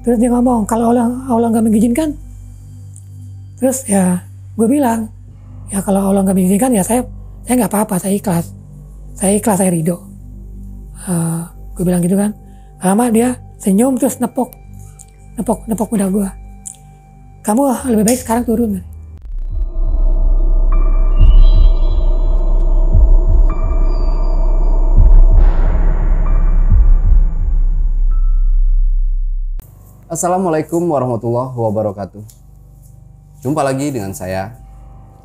Terus dia ngomong kalau Allah nggak mengizinkan, terus ya gue bilang ya kalau Allah nggak mengizinkan ya saya nggak apa-apa, saya ikhlas, saya ridho. Gue bilang gitu kan. Lama dia senyum terus nepok pundak gue. Kamu lebih baik sekarang turun. Assalamualaikum warahmatullahi wabarakatuh. Jumpa lagi dengan saya,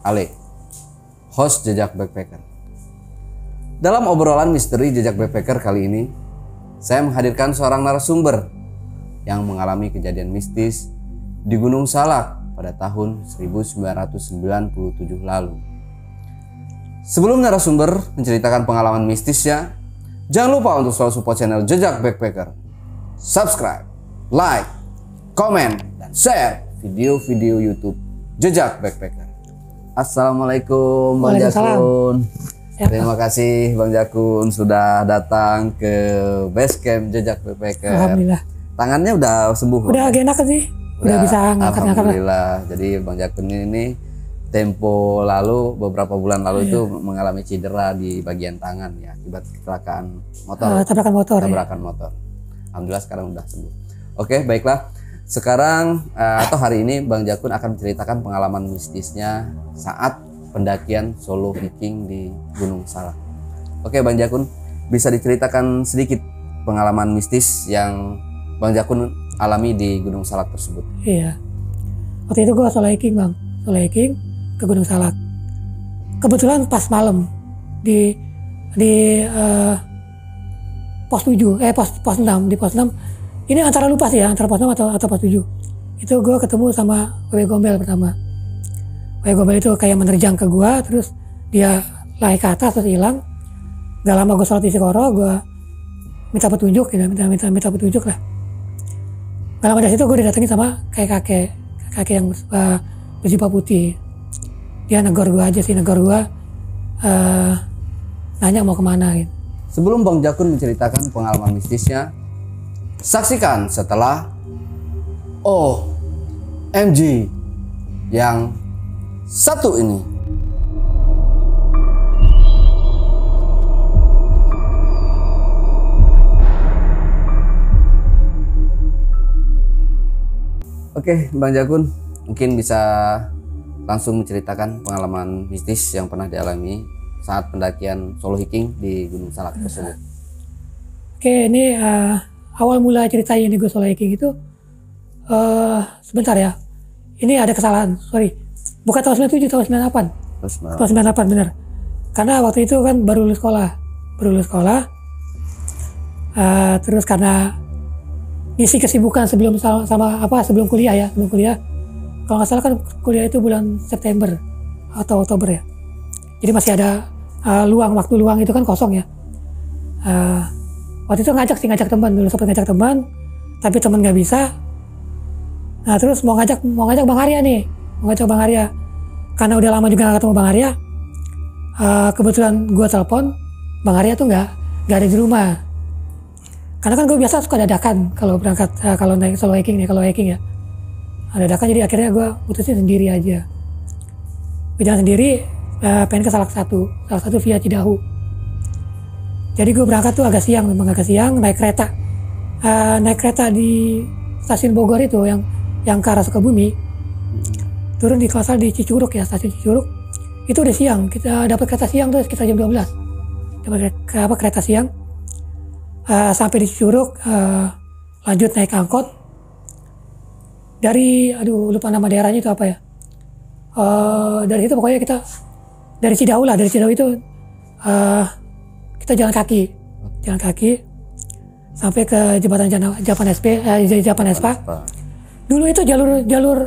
Ale, host Jejak Backpacker. Dalam obrolan misteri Jejak Backpacker kali ini, saya menghadirkan seorang narasumber yang mengalami kejadian mistis di Gunung Salak pada tahun 1997 lalu. Sebelum narasumber menceritakan pengalaman mistisnya, jangan lupa untuk selalu support channel Jejak Backpacker. Subscribe, like, komen, dan share video-video YouTube Jejak Backpacker. Assalamualaikum Bang Jakun. Terima kasih Bang Jakun sudah datang ke base camp Jejak Backpacker. Alhamdulillah. Tangannya udah sembuh. Udah agak enak sih. Udah bisa ngangkat-ngangkat. Alhamdulillah. Jadi Bang Jakun ini tempo lalu beberapa bulan lalu itu mengalami cedera di bagian tangan ya akibat kecelakaan motor. Tabrakan motor. Alhamdulillah sekarang udah sembuh. Oke, baiklah. Sekarang atau hari ini Bang Jakun akan menceritakan pengalaman mistisnya saat pendakian solo hiking di Gunung Salak. Oke Bang Jakun, bisa diceritakan sedikit pengalaman mistis yang Bang Jakun alami di Gunung Salak tersebut? Iya, waktu itu gue solo hiking Bang, solo hiking ke Gunung Salak. Kebetulan pas malam di pos 7, pos 6, di pos 6. Ini antara lupa sih ya, antara pos 6 atau pos 7. Itu gue ketemu sama Wewe Gombel pertama. Wewe Gombel itu kayak menerjang ke gue, terus dia lari ke atas terus hilang. Gak lama gue sholat istiqoroh, gue minta petunjuk, minta petunjuk lah. Gak lama dari situ gue didatengin sama kakek yang berjubah putih. Dia negor gue aja sih, nanya mau kemana gitu. Sebelum Bang Jakun menceritakan pengalaman mistisnya, saksikan setelah OMG yang satu ini. Oke, Bang Jakun mungkin bisa langsung menceritakan pengalaman mistis yang pernah dialami saat pendakian solo hiking di Gunung Salak tersebut. Oke, ini awal mula ceritanya ini gue solo hiking itu sebentar ya. Ini ada kesalahan, sorry. Bukan tahun 97, tahun 98. Tahun 98 benar. Karena waktu itu kan baru lulus sekolah. Terus karena isi kesibukan sebelum kuliah. Kalau nggak salah kan kuliah itu bulan September atau Oktober ya. Jadi masih ada waktu luang itu kan kosong ya. Waktu itu ngajak teman, dulu sempat ngajak teman, tapi teman nggak bisa. Nah terus mau ngajak Bang Arya nih, karena udah lama juga nggak ketemu Bang Arya. Kebetulan gue telepon, Bang Arya tuh nggak ada di rumah. Karena kan gue biasa suka dadakan kalau berangkat, kalau naik solo hiking ya, dadakan. Jadi akhirnya gue putusin sendiri aja. Gue jalan sendiri, pengen ke Salak satu via Cidahu. Jadi gue berangkat tuh agak siang, naik kereta di stasiun Bogor itu yang ke arah Sukabumi. Turun di kelas di Cicurug ya, stasiun Cicurug. Itu udah siang, kita dapat kereta siang tuh sekitar jam 12. Dapat kereta siang. Sampai di Cicurug, lanjut naik angkot. Dari, lupa nama daerahnya itu apa ya. Dari situ pokoknya kita, dari Cidahu itu, kita jalan kaki sampai ke jembatan Japan Espa. Dulu itu jalur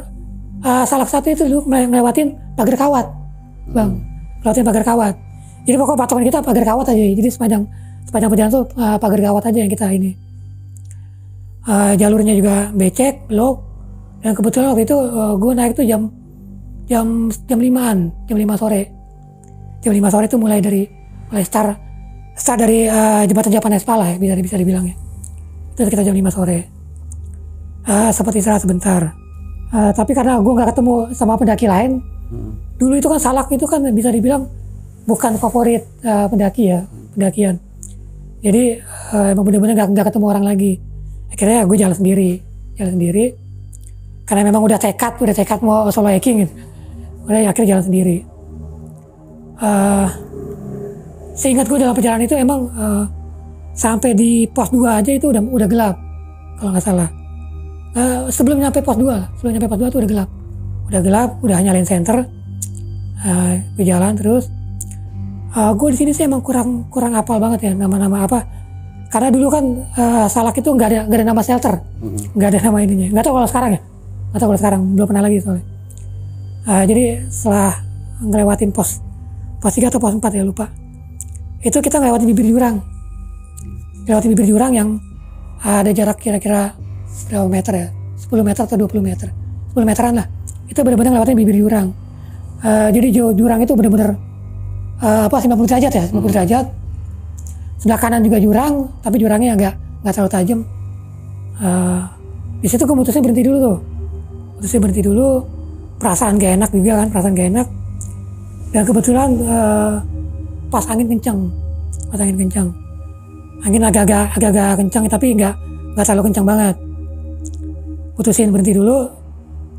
Salak satu itu dulu melewatin pagar kawat, Bang. Melewatin pagar kawat. Jadi pokoknya patokan kita pagar kawat aja. Jadi sepanjang perjalanan tuh pagar kawat aja yang kita ini. Jalurnya juga becek, belok. Dan kebetulan waktu itu gue naik tuh jam 5 sore. Jam 5 sore itu mulai start dari jembatan Japan Espa lah ya, bisa dibilang ya. Itu sekitar jam 5 sore. sempat istirahat sebentar. Tapi karena gue nggak ketemu sama pendaki lain, dulu itu kan Salak itu kan bisa dibilang bukan favorit pendakian. Jadi emang bener-bener nggak ketemu orang lagi. Akhirnya gue jalan sendiri. Karena memang udah tekad mau solo hiking gitu. Udah akhirnya jalan sendiri. Seingat gue dalam perjalanan itu emang sampai di pos 2 aja itu udah gelap kalau nggak salah. Sebelum nyampe pos 2 tuh udah gelap, udah nyalain senter. Gue jalan terus. Gue di sini sih emang kurang hafal banget ya nama-nama apa. Karena dulu kan Salak itu nggak ada nama shelter, nggak ada nama ininya. Nggak tahu kalau sekarang ya, belum pernah lagi soalnya. Jadi setelah ngelewatin pos 3 atau pos 4 ya lupa. Itu kita ngelewatin bibir jurang yang ada jarak kira-kira berapa meter ya, 10 meter atau 20 meter, 10 meteran lah. Itu benar-benar ngelewatin bibir jurang. Jadi jurang itu benar-benar 90 derajat ya, 90 derajat. Sebelah kanan juga jurang, tapi jurangnya nggak terlalu tajam. Di situ gue mutusin berhenti dulu. Perasaan gak enak juga kan, Dan kebetulan pas angin kencang. Angin agak kencang, tapi nggak terlalu kencang banget. Putusin berhenti dulu,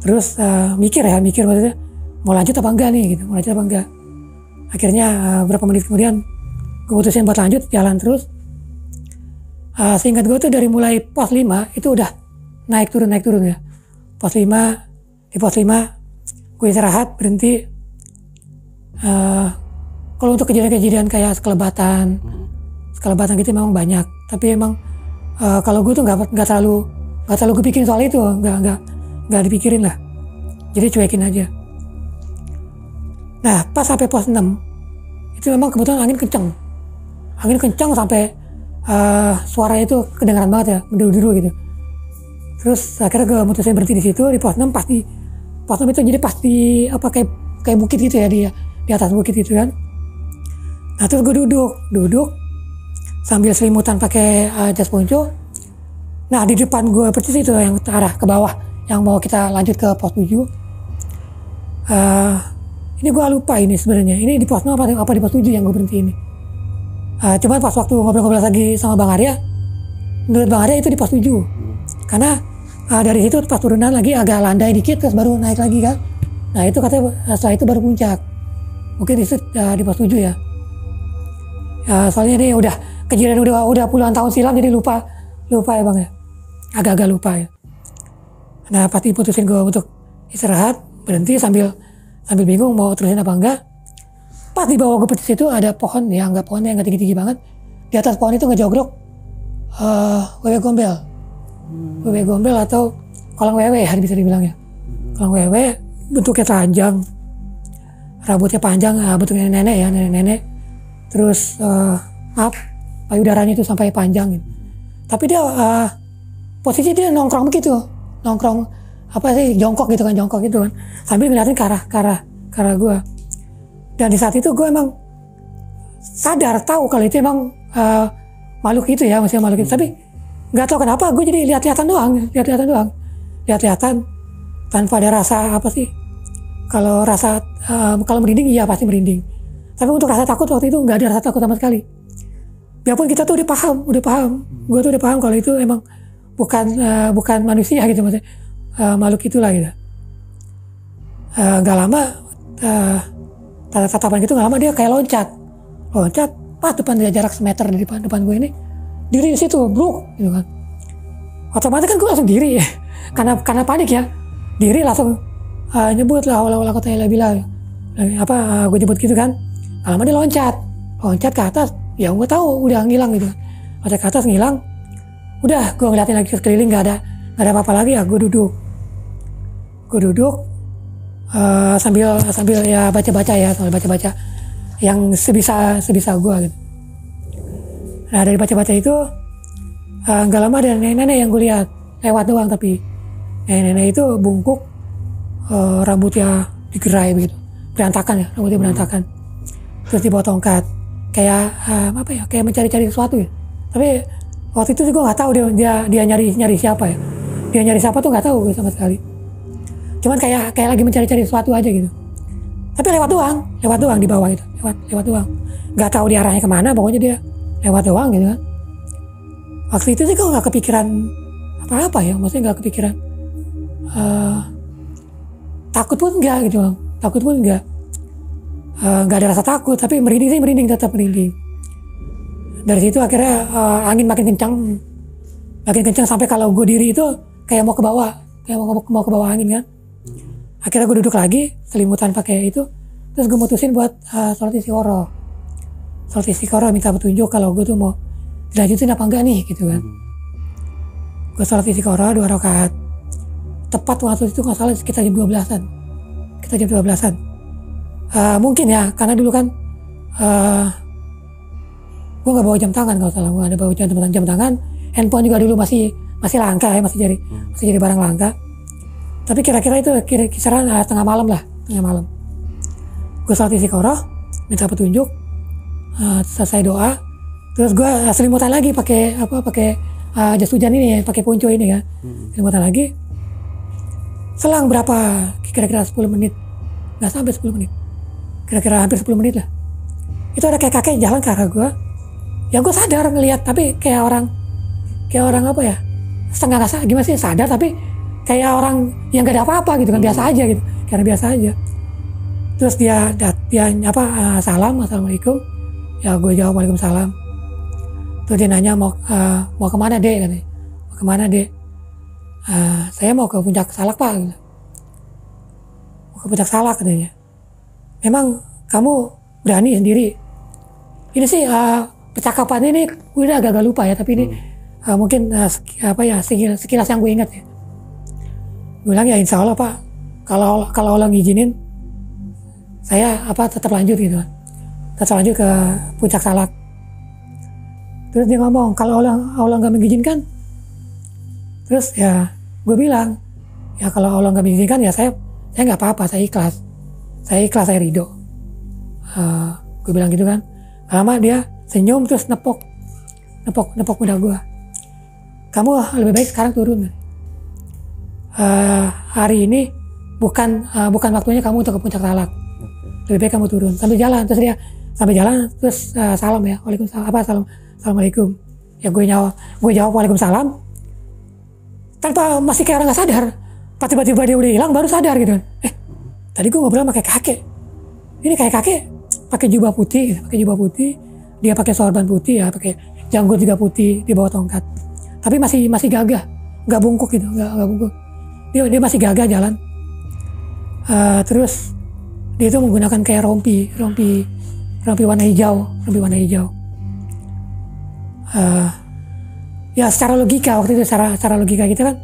terus mikir maksudnya mau lanjut apa enggak nih gitu, Akhirnya berapa menit kemudian gue putusin buat lanjut, jalan terus. Seingat gue tuh dari mulai pos 5 itu udah naik turun ya. Di pos 5 gue istirahat, berhenti. Kalau untuk kejadian-kejadian kayak sekelebatan gitu memang banyak. Tapi emang kalau gue tuh nggak terlalu gue pikirin soal itu, nggak dipikirin lah. Jadi cuekin aja. Nah pas sampai pos 6 itu memang kebetulan angin kencang sampai suaranya itu kedengaran banget ya, menderu-deru gitu. Terus akhirnya gue mutusin berhenti di situ di pos 6. Pos 6 itu jadi pasti kayak bukit gitu ya, di atas bukit gitu kan. Nah terus gue duduk sambil selimutan pakai jas ponco. Nah di depan gue persis itu yang arah ke bawah yang mau kita lanjut ke pos 7. Ini gue lupa ini sebenarnya. Ini di pos 6 apa di pos 7 yang gue berhenti ini. Cuman pas waktu ngobrol-ngobrol lagi sama Bang Arya, menurut Bang Arya itu di pos 7. Karena dari situ pas turunan lagi agak landai dikit terus baru naik lagi kan. Nah itu katanya setelah itu baru puncak. Mungkin itu di pos 7 ya. Soalnya ini udah kejadian udah puluhan tahun silam, jadi lupa ya Bang ya. Agak-agak lupa ya. Nah pasti putusin gue untuk istirahat, berhenti sambil bingung mau terusin apa enggak. Pas di bawah gue persis itu ada pohon yang nggak tinggi-tinggi banget. Di atas pohon itu ngejogrok wewe gombel atau kolang wewe bisa dibilang ya. Kolang wewe bentuknya telanjang, rambutnya panjang, bentuknya nenek. Terus payudaranya itu sampai panjang gitu. Tapi dia posisi dia nongkrong jongkok gitu kan, sambil ngeliatin ke arah gue. Dan di saat itu gue emang tahu kalau itu emang makhluk itu ya, maksudnya makhluk itu. Tapi nggak tahu kenapa gue jadi lihat-lihatan doang, tanpa ada rasa apa sih. Kalau merinding iya pasti merinding. Tapi untuk rasa takut waktu itu nggak ada rasa takut sama sekali. Biarpun kita tuh udah paham, gue tuh udah paham kalau itu emang bukan manusia gitu, maksudnya makhluk itulah gitu. Nggak lama tatapan gitu, nggak lama dia kayak loncat pas depan dia, jarak semeter dari depan gue ini, diri di situ bro gitu kan. Otomatis kan gue langsung diri ya. karena panik ya, diri langsung nyebut lah wala kota bila gue nyebut gitu kan. Nggak lama dia loncat ke atas, ya gue tahu udah ngilang gitu. Loncat ke atas ngilang, udah gue ngeliatin lagi sekeliling, nggak ada apa-apa lagi ya. Gue duduk sambil ya baca yang sebisa gue gitu. Nah dari baca itu nggak lama ada nenek yang gue lihat lewat doang, tapi nenek itu bungkuk, rambutnya digerai begitu, rambutnya berantakan, terus dibawa tongkat kayak kayak mencari-cari sesuatu ya. Tapi waktu itu gue nggak tahu dia nyari siapa ya. Dia nyari siapa tuh nggak tahu gue sama sekali. Cuman kayak lagi mencari-cari sesuatu aja gitu. Tapi lewat doang di bawah itu, lewat doang. Nggak tahu dia arahnya kemana, pokoknya dia lewat doang gitu kan. Waktu itu sih gue nggak kepikiran apa-apa ya, maksudnya nggak kepikiran takut pun enggak gitu bang, takut pun enggak. Nggak ada rasa takut, tapi merinding tetap merinding. Dari situ akhirnya angin makin kencang sampai kalau gue diri itu kayak mau ke bawah, mau ke bawah angin kan. Akhirnya gue duduk lagi, selimutan pakai itu, terus gue mutusin buat sholat istiqoroh. Sholat istiqoroh minta petunjuk kalau gue tuh mau dilanjutin apa enggak nih gitu kan. Gue sholat istiqoroh 2 rakaat. Tepat waktu itu nggak salah sekitar jam 12-an. Kita jam 12-an. Mungkin ya, karena dulu kan gue nggak bawa jam tangan kalau salah, gue ada bawa jam tangan. Handphone juga dulu masih langka ya, masih jadi barang langka. Tapi kira-kira itu kisaran tengah malam. Gue sholat istiqoroh, minta petunjuk, selesai doa, terus gue selimutan lagi pakai jas hujan ini, pakai ponco ini kan, selimutan lagi. Selang berapa? Kira-kira 10 menit, nggak sampai 10 menit, kira-kira hampir 10 menit lah. Itu ada kayak kakek jalan ke arah gue, yang gue sadar ngelihat, tapi kayak orang apa ya, setengah nggak sadar, gimana sih sadar tapi kayak orang yang gak ada apa-apa gitu kan, biasa aja gitu, karena biasa aja. Terus dia salam, assalamualaikum, ya gue jawab waalaikumsalam. Terus dia nanya mau kemana dek, katanya. Mau kemana dek? Saya mau ke Puncak Salak pak, gitu. Mau ke Puncak Salak katanya. Memang kamu berani sendiri? Ini sih percakapan ini gue udah agak lupa ya, tapi ini mungkin sekilas yang gue ingat ya. Gue bilang ya insya Allah pak, kalau Allah ngizinin saya tetap lanjut gitu kan, tetap lanjut ke Puncak Salak. Terus dia ngomong kalau Allah nggak mengizinkan, terus ya gue bilang ya kalau Allah nggak mengizinkan ya saya nggak apa-apa, saya ikhlas, saya ridho. Gue bilang gitu kan. Lama dia senyum terus nepok pundak gue. Kamu lebih baik sekarang turun. Hari ini bukan waktunya kamu untuk ke Puncak Salak. Lebih baik kamu turun sambil jalan. Terus dia sambil jalan terus salam ya, waalaikumsalam, assalamualaikum. Ya gue jawab waalaikumsalam. Tanpa masih kayak orang nggak sadar. Tiba-tiba dia udah hilang baru sadar gitu. Tadi gue ngobrol sama kakek. Ini kayak kakek pakai jubah putih. Dia pakai sorban putih ya, pakai janggut juga putih, di bawah tongkat. Tapi masih gagah, nggak bungkuk gitu, nggak bungkuk. Dia masih gagah jalan. Terus dia itu menggunakan kayak rompi warna hijau. Ya secara logika waktu itu, secara logika kita kan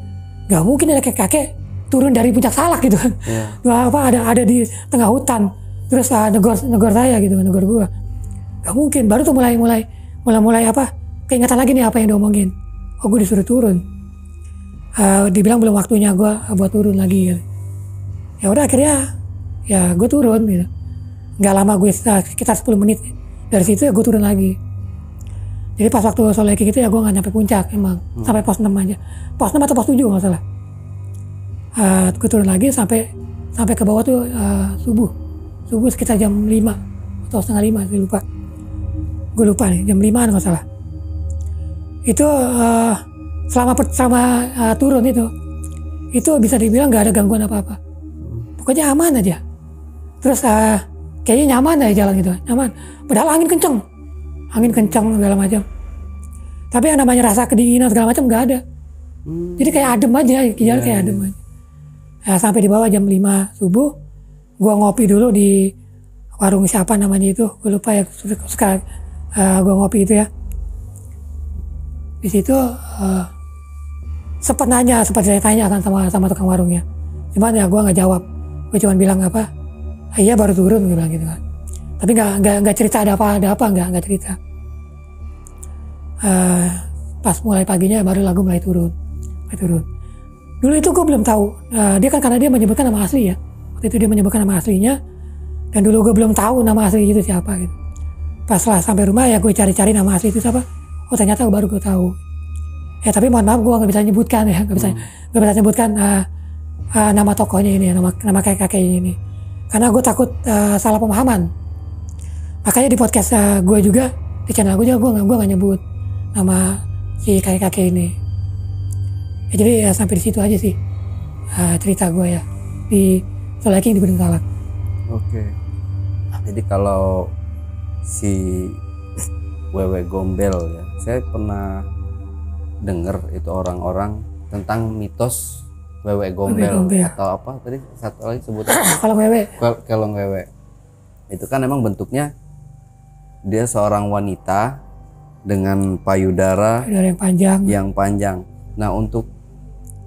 nggak mungkin ada kakek turun dari Puncak Salak gitu kan. Ada di tengah hutan. Terus negor saya gitu, negor gua. Nggak mungkin. Baru tuh mulai keingatan lagi nih apa yang diomongin. Oh gue disuruh turun. Dibilang belum waktunya gue buat turun lagi gitu. Ya udah akhirnya ya gue turun gitu. Nggak lama gue sekitar 10 menit dari situ ya gue turun lagi. Jadi pas waktu sore gitu ya gue nggak nyampe puncak emang, sampai pos 6 aja, pos 6 atau pos 7 nggak salah. Gue turun lagi sampai ke bawah tuh subuh sekitar jam 5 atau setengah 5 saya lupa. Gue lupa nih jam 5an nggak salah. Itu selama turun itu bisa dibilang nggak ada gangguan apa-apa. Pokoknya aman aja. Terus kayaknya nyaman aja jalan gitu, nyaman. Padahal angin kenceng segala macam. Tapi yang namanya rasa kedinginan segala macam nggak ada. Jadi kayak adem aja, jalan kayak adem aja. Sampai di bawah jam 5 subuh, gua ngopi dulu di warung siapa namanya itu, gue lupa ya. Suka gua ngopi itu ya. Di situ sempat saya tanya kan sama tukang warungnya. Cuman ya gue nggak jawab. Gue cuma bilang iya baru turun, gue bilang gitu kan. Tapi nggak cerita ada apa nggak cerita. Pas mulai paginya baru lagu mulai turun. Dulu itu gue belum tahu. Dia kan karena dia menyebutkan nama asli ya. Waktu itu dia menyebutkan nama aslinya. Dan dulu gue belum tahu nama asli itu siapa gitu. Pas lah sampai rumah ya gue cari-cari nama asli itu siapa. Oh ternyata baru gue tahu. Ya tapi mohon maaf gue nggak bisa nyebutkan ya, nggak bisa nyebutkan nama tokohnya ini, nama kakek ini, karena gue takut salah pemahaman. Makanya di podcast gue juga, di channel gue juga gue nggak nyebut nama si kakek ini. Ya, jadi ya sampai di situ aja sih cerita gue ya di Solo Hiking di Gunung Salak. Oke. Jadi kalau si Wewe Gombel ya, saya pernah dengar itu orang-orang tentang mitos Wewe Gombel, atau apa tadi satu lagi sebutnya Kelong Wewe. Itu kan emang bentuknya dia seorang wanita dengan payudara yang panjang. Nah untuk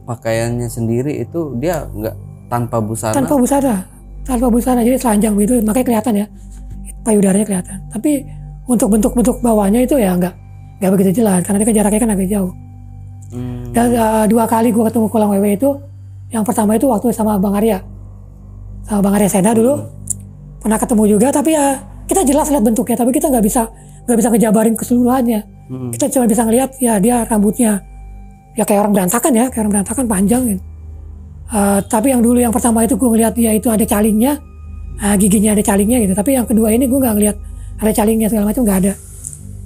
pakaiannya sendiri itu dia nggak tanpa busana. Tanpa busana, jadi telanjang begitu, makanya kelihatan ya payudaranya kelihatan. Tapi untuk bentuk bawahnya itu ya nggak begitu jelas karena dia jaraknya kan agak jauh. Dan 2 kali gue ketemu Kelong Wewe itu, yang pertama itu waktu sama Bang Arya Sena dulu pernah ketemu juga, tapi ya kita jelas lihat bentuknya, tapi kita nggak bisa ngejabarin keseluruhannya. Kita cuma bisa ngelihat ya dia rambutnya ya kayak orang berantakan panjang gitu. Tapi yang dulu yang pertama itu gue ngeliat dia itu ada calingnya, giginya ada calingnya gitu. Tapi yang kedua ini gue nggak ngeliat ada calingnya segala macam, nggak ada.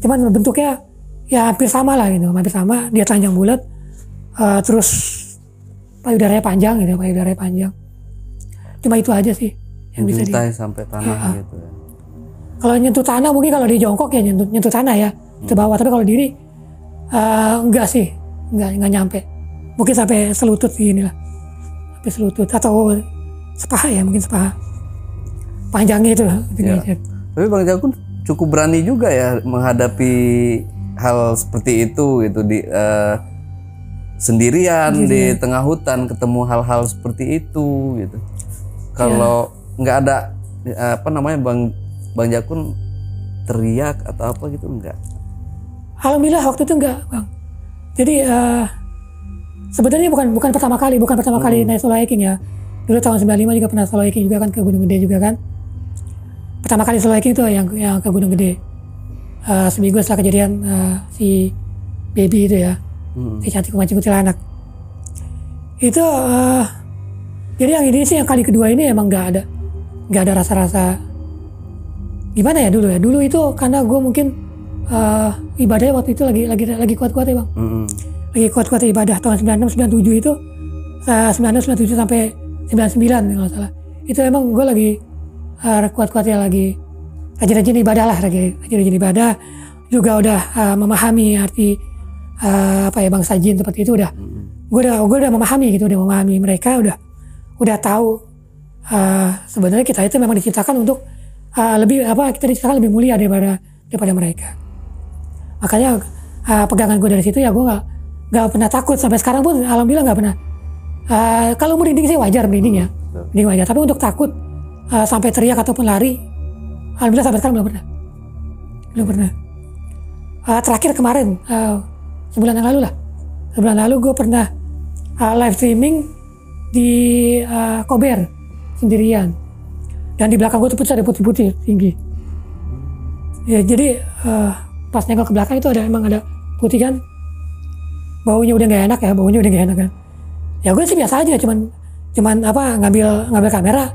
Cuman bentuknya ya hampir sama lah gitu, hampir sama. Dia telanjang bulat, terus payudaranya panjang gitu, Cuma itu aja sih yang bisa sampai tanah gitu ya. Kalau nyentuh tanah mungkin kalau di jongkok ya nyentuh tanah ya ke bawah, tapi kalau diri enggak sih, enggak nyampe. Mungkin sampai selutut gini lah, sampai selutut atau sepaha ya, mungkin sepaha panjangnya itu lah. Ya. Tapi Bang Jakun cukup berani juga ya menghadapi hal seperti itu gitu di sendirian di tengah hutan, ketemu hal-hal seperti itu gitu. Kalau nggak ada Bang Jakun teriak atau apa gitu enggak? Alhamdulillah waktu itu enggak, Bang. Jadi sebenarnya bukan pertama kali naik solo hiking ya. Dulu tahun 95 juga pernah solo hiking juga kan, ke Gunung Gede juga kan. Pertama kali solo hiking itu yang ke Gunung Gede. Seminggu setelah kejadian si baby itu ya, si cantik mancing kuntilanak. Itu jadi yang ini sih yang kali kedua ini emang nggak ada rasa-rasa gimana ya dulu ya. Dulu itu karena gue mungkin ibadahnya waktu itu lagi kuat-kuat ya Bang. Lagi kuat-kuat ibadah tahun 96 97 itu 96 97 sampai 99 kalau salah. Itu emang gue lagi kuat-kuatnya, lagi rajin-rajin ibadah, juga udah memahami arti bangsa jin seperti itu udah. Gue udah memahami mereka, udah tahu sebenarnya kita itu memang diciptakan untuk kita diciptakan lebih mulia daripada mereka. Makanya pegangan gue dari situ ya gue nggak pernah takut sampai sekarang pun, alhamdulillah nggak pernah. Kalau merinding sih wajar, merinding wajar. Tapi untuk takut sampai teriak ataupun lari, alhamdulillah sampai sekarang belum pernah. Terakhir kemarin sebulan yang lalu gue pernah live streaming di Kober sendirian, dan di belakang gue tuh ada putih-putih tinggi. Ya jadi pas nengok ke belakang itu emang ada putih kan, baunya udah nggak enak kan. Ya gue sih biasa aja, cuman ngambil kamera,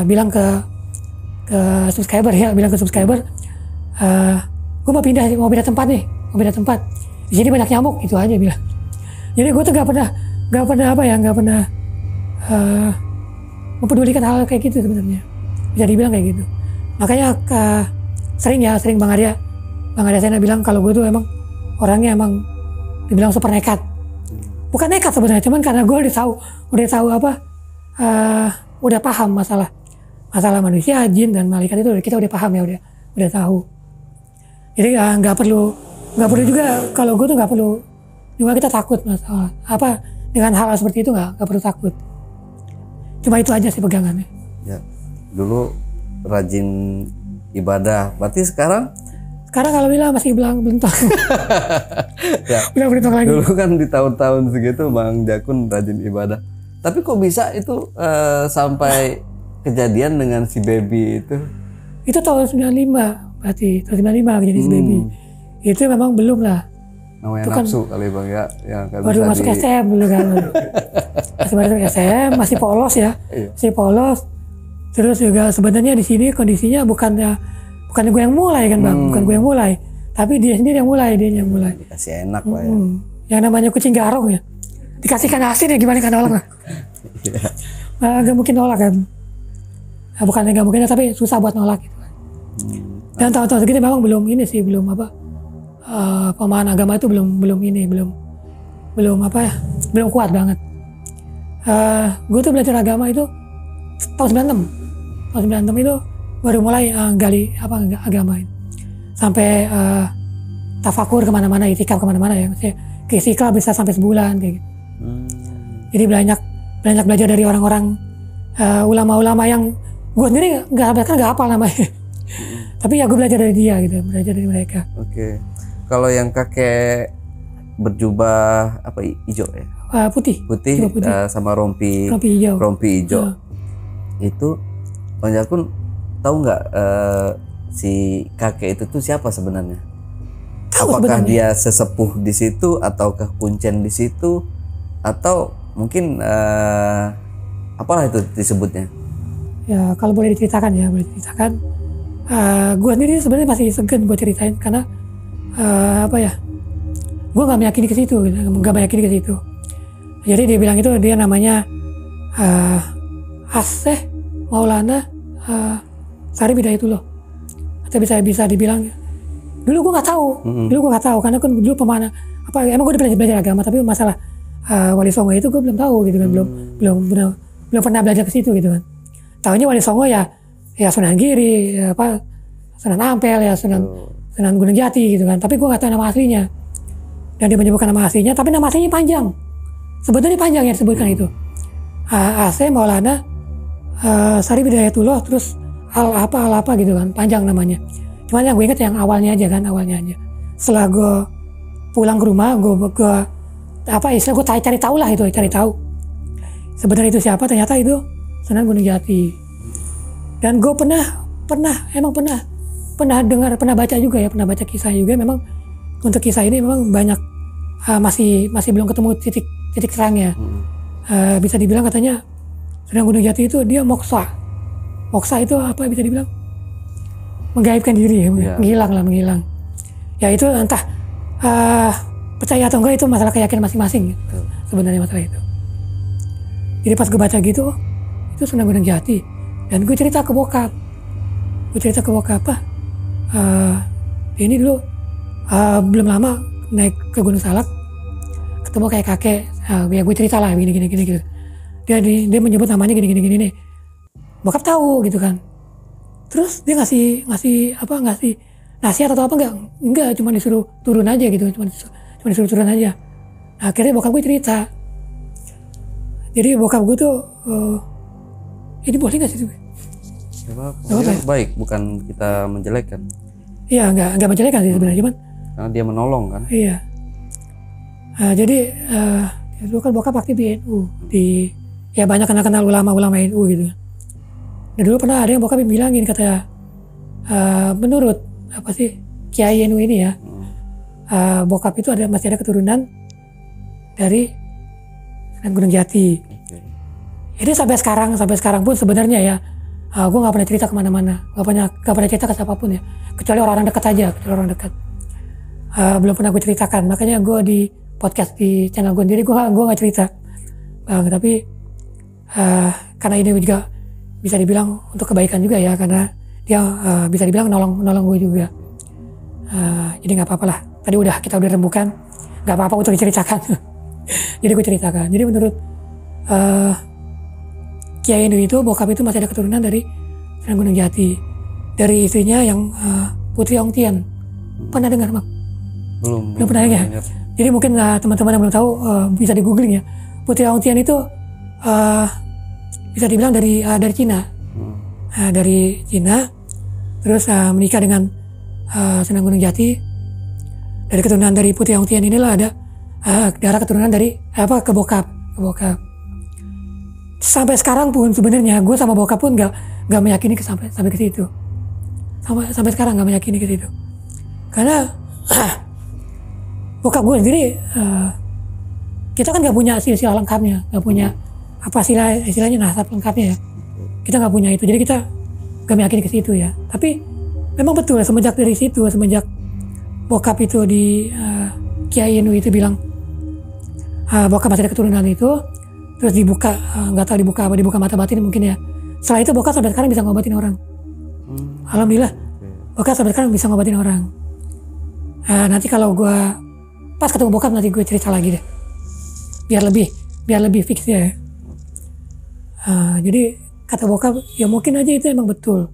bilang ke subscriber, gue mau pindah tempat nih, di sini banyak nyamuk, itu aja bilang. Jadi gue tuh nggak pernah mempedulikan hal kayak gitu sebenarnya, bisa dibilang kayak gitu. Makanya sering Bang Arya Sena bilang kalau gue tuh emang orangnya emang dibilang super nekat. Bukan nekat sebenarnya, cuman karena gue udah paham masalah manusia, jin dan malaikat itu kita udah paham ya, udah tahu. Jadi nggak perlu juga, kalau gue tuh nggak perlu juga kita takut masalah dengan hal seperti itu, nggak perlu takut. Cuma itu aja sih pegangannya. Ya, dulu rajin ibadah, berarti sekarang kalau bilang masih belentong. Ya, udah belentong lagi. Dulu kan di tahun-tahun segitu Bang Jakun rajin ibadah. Tapi kok bisa itu sampai kejadian dengan si baby itu? Itu tahun 95, berarti tahun 95 kejadian si baby. Itu memang belum lah. Namanya Itu kan- nafsu kali bang ya, yang nggak baru bisa masuk SM dulu kan. Masih baru masuk SM, masih polos ya. Iya. Masih polos. Terus juga sebenarnya di sini kondisinya bukan gue yang mulai kan bang, bukan gue yang mulai. Tapi dia sendiri yang mulai, dia yang mulai. Dikasih enak lah ya. Yang namanya kucing garong ya. Dikasihkan asin ya gimana kan nolak lah. Gak mungkin nolak kan. Nah, bukan gak mungkin tapi susah buat nolak gitu. Dan tahun-tahun segini memang belum ini sih, belum apa, pemahaman agama itu belum apa ya, belum kuat banget. Gue tuh belajar agama itu tahun 96. Tahun 96 itu baru mulai gali apa agama ini. Sampai tafakur kemana-mana, itikaf kemana-mana ya. Maksudnya ke Istiqlal bisa sampai sebulan kayak gitu. Jadi banyak belajar dari orang-orang ulama-ulama yang gue sendiri nggak hafal namanya. Tapi ya gue belajar dari dia gitu, belajar dari mereka. Oke. Kalau yang kakek berjubah apa hijau ya? Putih Putih, putih. sama rompi Rompi hijau. Itu Bang Jakun tahu nggak si kakek itu tuh siapa sebenarnya? Tahu Apakah sebenarnya. dia sesepuh di situ ataukah kuncen di situ atau mungkin apalah itu disebutnya? Ya kalau boleh diceritakan ya, boleh diceritakan. Gue sendiri sebenarnya masih segan buat ceritain karena apa ya, gue nggak meyakini ke situ, nggak meyakini ke situ. Jadi dia bilang itu dia namanya Aseh Maulana Sari Bidayatullah. Atau bisa dibilang dulu gue nggak tahu, karena kan dulu pemana apa emang gue udah belajar agama tapi masalah Wali Songo itu gue belum tahu gitu kan, belum pernah belajar ke situ gitu kan. Tahunya Wali Songo ya Sunan Giri, Sunan Ampel ya, Sunan Gunung Jati gitu kan. Tapi gue nggak tahu nama aslinya. Dan dia menyebutkan nama aslinya, tapi nama aslinya panjang. Sebetulnya panjang yang disebutkan itu. Aseh Maulana Sari Bidayatullah, terus al apa gitu kan, panjang namanya. Cuman yang gue inget yang awalnya aja. Setelah gue pulang ke rumah, gue cari tahu lah itu, cari tahu. Sebenarnya itu siapa? Ternyata itu Sunan Gunung Jati. Dan gue pernah dengar, pernah baca juga ya, pernah baca kisah juga. Memang untuk kisah ini memang banyak masih belum ketemu titik terangnya. Bisa dibilang katanya Sunan Gunung Jati itu dia moksa itu apa bisa dibilang menggaibkan diri, menghilang. Ya itu entah percaya atau enggak, itu masalah keyakinan masing-masing sebenarnya masalah itu. Jadi pas gue baca gitu, itu Sunan Gunung Jati. Dan gue cerita ke bokap, ini dulu belum lama naik ke Gunung Salak, ketemu kayak kakek, ya gue cerita lah gini gitu. Dia menyebut namanya gini nih. Bokap tahu gitu kan. Terus dia ngasih nasihat atau apa enggak, cuma disuruh turun aja gitu, cuma disuruh turun aja. Nah, akhirnya bokap gue cerita. Jadi bokap gue tuh ini boleh nggak sih? Ya, baik, bukan kita menjelekkan. Iya, nggak menjelekkan sih sebenarnya, cuman karena dia menolong kan. Iya. Jadi dulu kan bokap aktif di NU, ya banyak kenal ulama-ulama NU gitu. Dan dulu pernah ada yang bokap bilangin, kata menurut apa sih Kiai NU ini ya, bokap itu masih ada keturunan dari Sunan Gunung Jati. Jadi sampai sekarang pun sebenarnya ya, gue nggak pernah cerita kemana-mana, nggak pernah cerita ke siapapun ya, kecuali orang-orang dekat aja, belum pernah gue ceritakan. Makanya gue di podcast di channel gue sendiri gue nggak cerita, tapi karena ini juga bisa dibilang untuk kebaikan juga ya, karena dia bisa dibilang nolong gue juga. Jadi nggak apa-apa lah. Tadi kita udah rembukan, nggak apa-apa untuk diceritakan. Jadi gue ceritakan. Jadi menurut Kiai Hindu itu, bokap itu masih ada keturunan dari Sunan Gunung Jati, dari istrinya yang Putri Ongtian. Pernah dengar bang? Belum pernah ya. Jadi mungkin teman-teman yang belum tahu bisa di googling ya. Putri Ongtian itu bisa dibilang dari Cina, dari Cina, terus menikah dengan Sunan Gunung Jati. Dari keturunan dari Putri Ongtian inilah ada darah keturunan dari ke bokap. Sampai sekarang pun sebenarnya gue sama bokap pun nggak meyakini sampai ke situ. Sampai sekarang nggak meyakini ke situ. Karena bokap gue sendiri, kita kan nggak punya silsilah lengkapnya, nggak punya apa istilahnya nasab lengkapnya ya. Kita nggak punya itu, jadi kita nggak meyakini ke situ ya. Tapi memang betul semenjak dari situ, semenjak bokap itu di Kiai Nu itu bilang bokap masih ada keturunan itu, terus dibuka, nggak tahu dibuka mata batin mungkin ya. Setelah itu bokap sampai sekarang bisa ngobatin orang. Alhamdulillah, bokap sampai sekarang bisa ngobatin orang. Nanti kalau gue pas ketemu bokap nanti gue cerita lagi deh, biar lebih fix ya. Jadi kata bokap ya mungkin aja itu emang betul.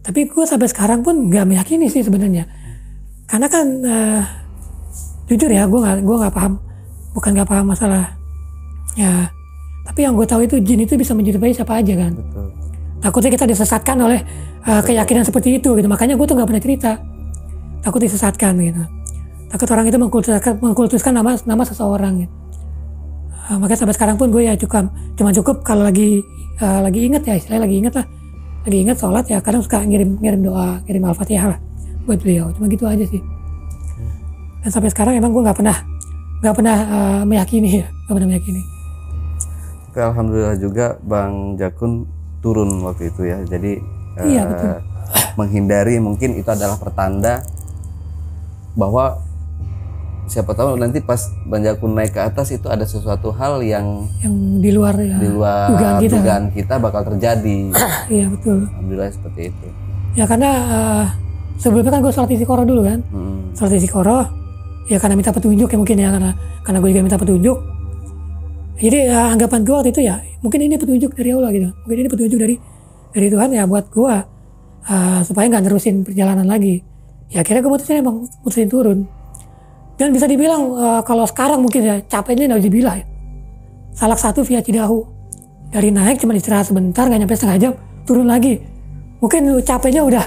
Tapi gue sampai sekarang pun nggak meyakini sih sebenarnya. Karena kan jujur ya gue nggak paham, bukan nggak paham masalah ya. Tapi yang gue tahu itu jin itu bisa menyerupai siapa aja kan. Betul. Takutnya kita disesatkan oleh keyakinan seperti itu gitu. Makanya gue tuh nggak pernah cerita. Takut disesatkan gitu. Takut orang itu mengkultuskan nama seseorang gitu. Makanya sampai sekarang pun gue ya cuma cukup kalau lagi inget ya, istilahnya lagi inget sholat ya kadang suka ngirim doa, ngirim al-fatihah lah buat beliau. Cuma gitu aja sih. Dan sampai sekarang emang gue nggak pernah meyakini ya, nggak pernah meyakini. Tapi alhamdulillah juga Bang Jakun turun waktu itu ya. Jadi Iya, betul. menghindari mungkin itu adalah pertanda bahwa siapa tahu nanti pas Bang Jakun naik ke atas itu ada sesuatu hal yang di luar dugaan kita bakal terjadi. Iya betul. Alhamdulillah seperti itu. Ya karena sebelumnya kan gue sholat istiqoroh dulu kan. Sholat istiqoroh ya karena minta petunjuk ya mungkin ya, karena gue juga minta petunjuk. Jadi anggapan gue waktu itu ya mungkin ini petunjuk dari Allah gitu. Mungkin ini petunjuk dari Tuhan ya buat gue supaya nggak nerusin perjalanan lagi. Ya akhirnya gue mutusin turun. Dan bisa dibilang kalau sekarang mungkin ya capeknya nggak dibilang ya. Salah satu via Cidahu. Dari naik cuma istirahat sebentar nggak nyampe setengah jam turun lagi. Mungkin capeknya udah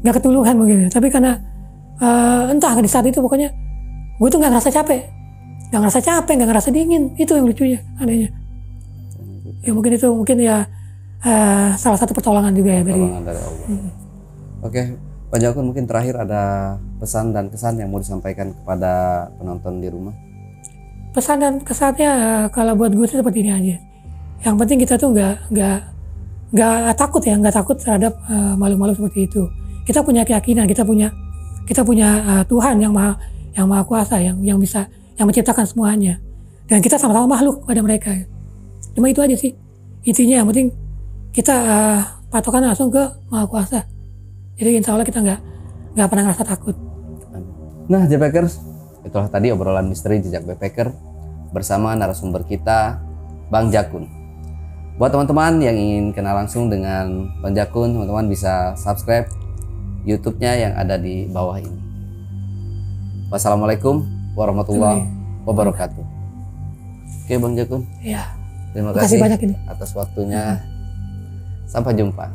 nggak ketulungan mungkin ya. Tapi karena entah di saat itu pokoknya gue tuh nggak ngerasa capek. Nggak ngerasa capek, nggak ngerasa dingin. Itu yang lucunya anehnya. Ya mungkin ya salah satu pertolongan juga ya dari Allah. Oke, Pak Jakun mungkin terakhir ada pesan dan kesan yang mau disampaikan kepada penonton di rumah. Pesan dan kesannya kalau buat gue sih seperti ini aja. Yang penting kita tuh nggak takut ya, nggak takut terhadap makhluk-makhluk seperti itu. Kita punya keyakinan, kita punya Tuhan yang maha kuasa, yang bisa yang menciptakan semuanya. Dan kita sama-sama makhluk pada mereka. Cuma itu aja sih. Intinya yang penting kita patokan langsung ke maha kuasa. Jadi insya Allah kita nggak pernah ngerasa takut. Nah, Backpackers, itulah tadi obrolan misteri jejak backpacker bersama narasumber kita, Bang Jakun. Buat teman-teman yang ingin kenal langsung dengan Bang Jakun, teman-teman bisa subscribe YouTube-nya yang ada di bawah ini. Wassalamualaikum warahmatullahi wabarakatuh. Oke, Bang Jakun. Ya. Terima kasih banyak ini atas waktunya. Sampai jumpa.